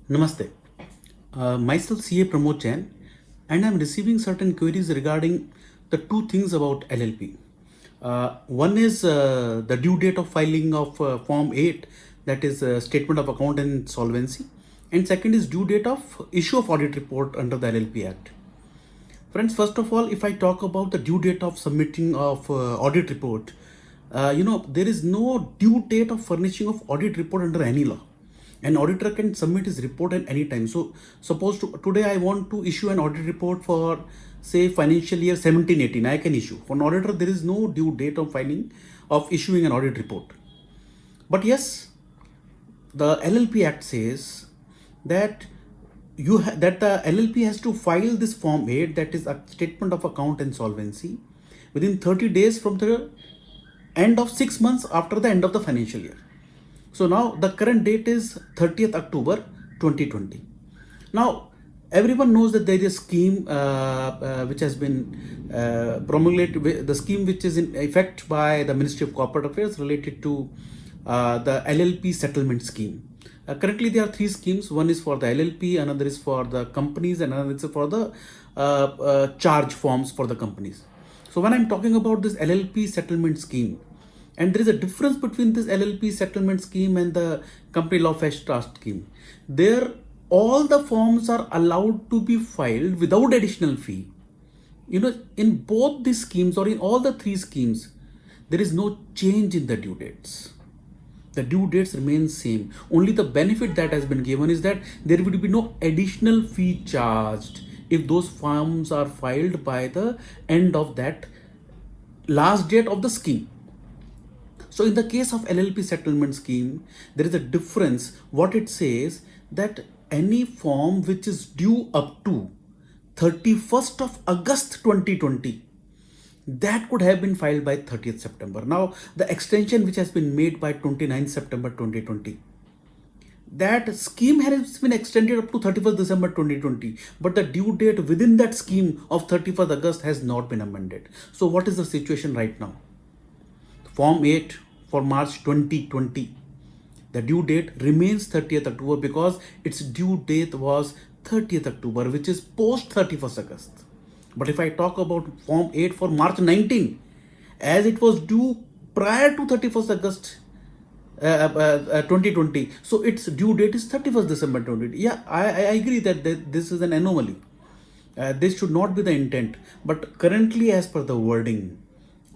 Namaste. Myself CA Pramod Jain, and I'm receiving certain queries regarding the two things about LLP. One is the due date of filing of Form 8, that is Statement of Account and Solvency, and second is due date of issue of audit report under the LLP Act. Friends, first of all, if I talk about the due date of submitting of audit report, there is no due date of furnishing of audit report under any law. An auditor can submit his report at any time. So suppose today I want to issue an audit report for say financial year 17-18, I can issue. For an auditor, there is no due date of filing of issuing an audit report. But yes, the LLP Act says that that the LLP has to file this Form 8, that is a statement of account and solvency, within 30 days from the end of 6 months after the end of the financial year. So now the current date is 30th October 2020. Now everyone knows that there is a scheme which has been promulgated, the scheme which is in effect by the Ministry of Corporate Affairs related to the LLP settlement scheme. Currently there are three schemes. One is for the LLP, another is for the companies, and another is for the charge forms for the companies. So when I'm talking about this LLP settlement scheme, and there is a difference between this LLP settlement scheme and the company law fetch trust scheme. There, all the forms are allowed to be filed without additional fee. In both these schemes or in all the three schemes, there is no change in the due dates. The due dates remain same. Only the benefit that has been given is that there would be no additional fee charged if those forms are filed by the end of that last date of the scheme. So in the case of LLP settlement scheme, there is a difference. What it says that any form which is due up to 31st of August 2020, that could have been filed by 30th September. Now the extension which has been made by 29th September 2020, that scheme has been extended up to 31st December 2020, but the due date within that scheme of 31st August has not been amended. So what is the situation right now? Form 8 for March 2020. The due date remains 30th October because its due date was 30th October, which is post 31st August. But if I talk about Form 8 for March 19, as it was due prior to 31st August 2020, so its due date is 31st December 2020. Yeah, I agree that this is an anomaly. This should not be the intent. But currently, as per the wording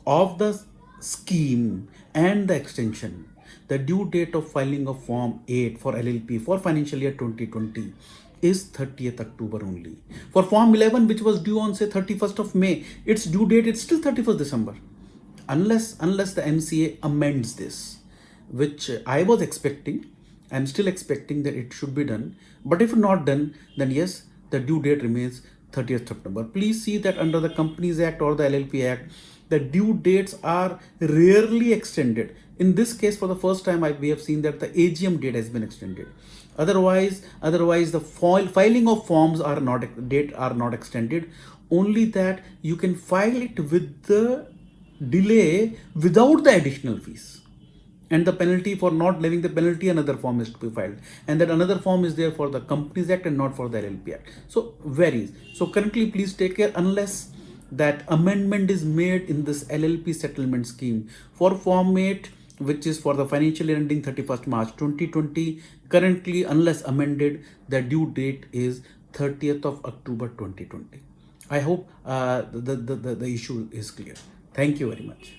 of the scheme and the extension, the due date of filing of Form 8 for LLP for financial year 2020 is 30th October only. For Form 11, which was due on say 31st of May, its due date is still 31st December. Unless the MCA amends this, which I was expecting, I'm still expecting that it should be done. But if not done, then yes, the due date remains 30th September. Please see that under the Companies Act or the LLP Act, the due dates are rarely extended. In this case, for the first time, we have seen that the AGM date has been extended. Otherwise, the filing of forms are not extended. Only that you can file it with the delay without the additional fees. And the penalty for not leaving the penalty, another form is to be filed, and that another form is there for the Companies Act and not for the LLP Act. So varies. So currently, please take care unless that amendment is made in this LLP settlement scheme for Form 8, which is for the financial year ending 31st March 2020. Currently, unless amended, the due date is 30th of October 2020. I hope the issue is clear. Thank you very much.